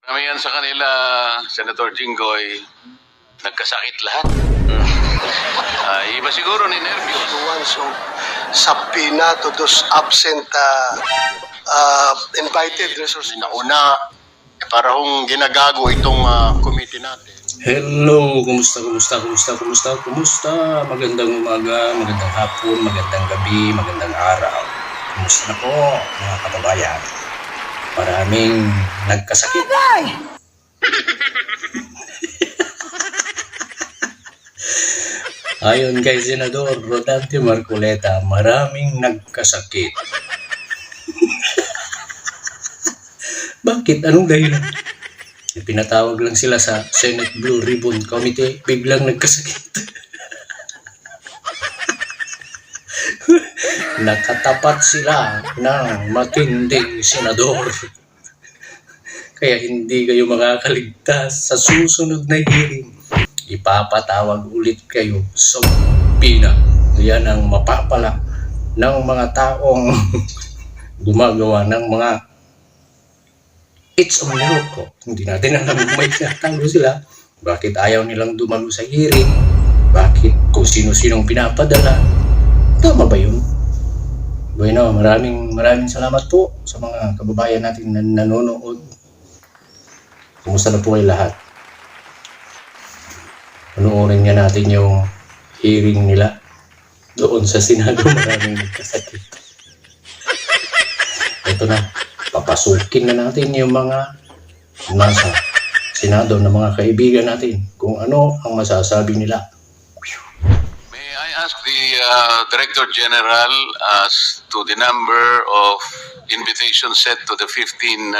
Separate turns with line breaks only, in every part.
Karamihan sa kanila, Senator Jinggoy, nagkasakit lahat. Iba siguro ni nervyos.
So, subpoena to those absent invited resource.
Nauna, para hong ginagago itong committee natin.
Hello, kumusta? Magandang umaga, magandang hapon, magandang gabi, magandang araw. Kumusta na po, mga kababayan? Maraming nagkasakit. Ayon kay Senador Rodante Marcoleta, maraming nagkasakit. Bakit? Anong dahilan? Pinatawag lang sila sa Senate Blue Ribbon Committee, biglang nagkasakit. Nakatapat sila ng matinding senador. Kaya hindi kayo makakaligtas sa susunod na hearing. Ipapatawag ulit kayo sa subpoena. Yan ang mapapala ng mga taong gumagawa ng mga it's a miracle. Hindi natin alam kung may tinatago sila. Bakit ayaw nilang dumalo sa hearing? Bakit kung sino-sinong pinapadala? Tama ba yun? Bueno, maraming salamat po sa mga kababayan natin na nanonood. Kumusta na po kayo lahat? Panoorin nga natin yung hearing nila doon sa Senado. Maraming nagkasakit. Ito na, papasukin na natin yung mga nasa Senado na mga kaibigan natin kung ano ang masasabi nila.
May I ask the Director General as to the number of invitations sent to the 15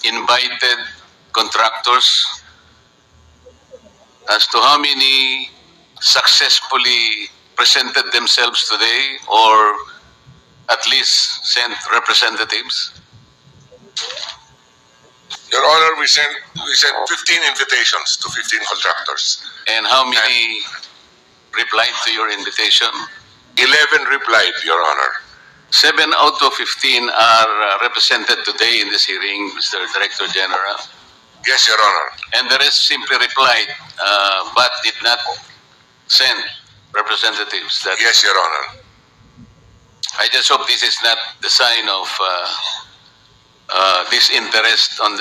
invited contractors, as to how many successfully presented themselves today or at least sent representatives?
Your Honor, we sent 15 invitations to 15 contractors.
And how many replied to your invitation?
11 replied, Your Honor.
7 out of 15 are represented today in this hearing, Mr. Director General.
Yes, Your Honor.
And the rest simply replied, but did not send representatives.
Yes, Your Honor.
I just hope this is not the sign of disinterest on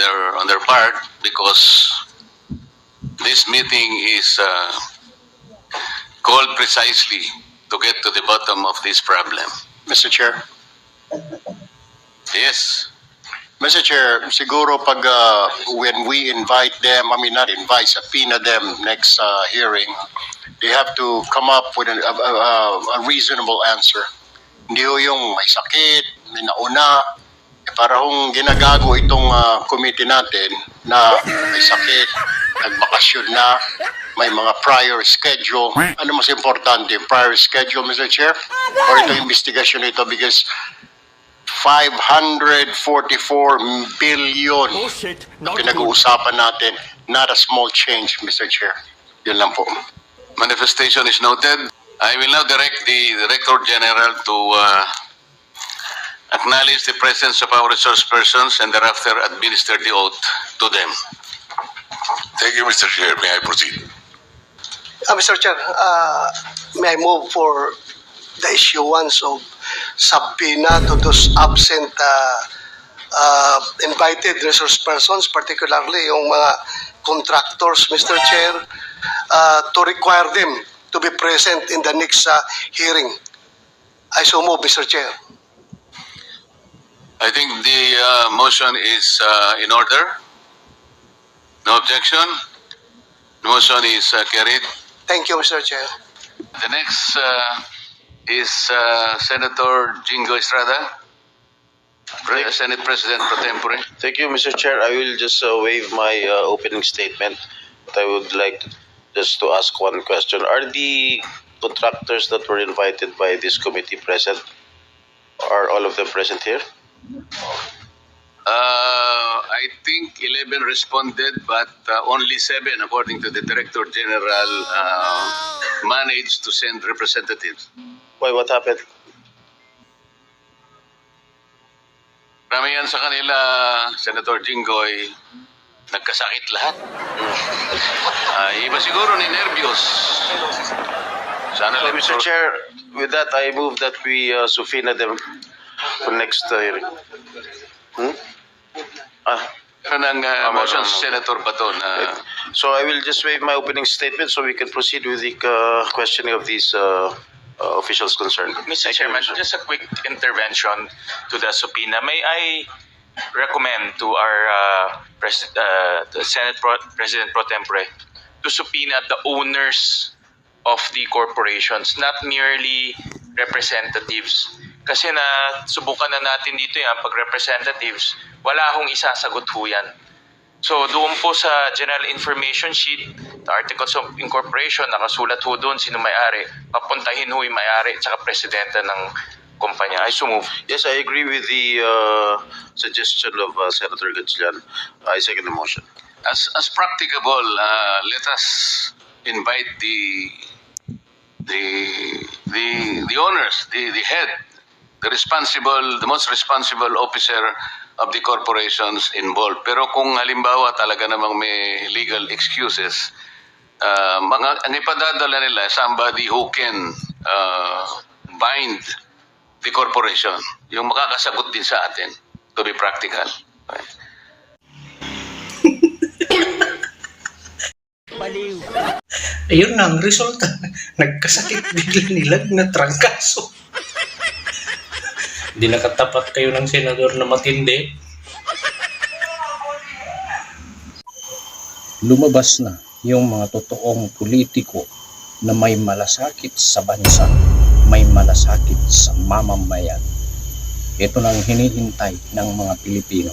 their part, because this meeting is called precisely to get to the bottom of this problem.
Mr. Chair.
Yes.
Mr. Chair, siguro pag when we invite them, not invite, subpoena them next hearing, they have to come up with a reasonable answer. Hindi yung may sakit, may nauna, para hong ginagago itong committee natin na may sakit, nagbakasyon na, may mga prior schedule. Ano mas importante, prior schedule, Mr. Chair? Or ito investigasyon ito, because 544 billion pinag-uusapan natin. Not a small change, Mr. Chair. Yun lang po.
Manifestation is noted. I will now direct the Director General to acknowledge the presence of our resource persons and thereafter administer the oath to them.
Thank you, Mr. Chair. May I proceed?
Mr. Chair, may I move for the issuance of subpoena to those absent invited resource persons, particularly yung mga contractors, Mr. Chair, to require them to be present in the next hearing. I so move, Mr. Chair.
I think the motion is in order. No objection. The motion is carried.
Thank you, Mr. Chair.
The next is Senator Jingo Estrada, Senate President pro tempore.
Thank you, Mr. Chair. I will just waive my opening statement. But I would like just to ask one question. Are the contractors that were invited by this committee present? Are all of them present here?
I think 11 responded, but only 7, according to the Director General, managed to send representatives.
Why, what happened?
Karamihan sa kanila, Senator Jinggoy, nagkasakit lahat. Iba siguro ni nervyos. Sana
So,
lang
Mr. Chair, with that, I move that we subpoena them for next hearing.
ng motion sa Senator Bato na
So I will just waive my opening statement so we can proceed with the questioning of these officials concerned.
Mr. Chairman, just a quick intervention to the subpoena. May I recommend to our the Senate President Pro Tempore to subpoena the owners of the corporations, not merely representatives. Kasi na subukan na natin dito yan, pag representatives, wala hong isasagot ho yan. So doon po sa General Information Sheet, the Articles of Incorporation, nakasulat ho doon sino may-ari. Papuntahin ho yung may-ari at saka presidente ng kumpanya. I so move.
Yes, I agree with the suggestion of Senator Gatchalian. I second the motion.
as practicable, let us invite the owners, the head, the most responsible officer of the corporations involved. Pero kung halimbawa talaga namang may legal excuses, ang ipadadala nila somebody who can bind the corporation, yung makakasagot din sa atin, to be practical.
Ayun na ang resulta. Nagkasakit bigla nilag na trangkaso. Hindi nakatapat kayo ng senador na matindi. Lumabas na yung mga totoong politiko na may malasakit sa bansa, may malasakit sa mamamayan. Ito na ang hinihintay ng mga Pilipino.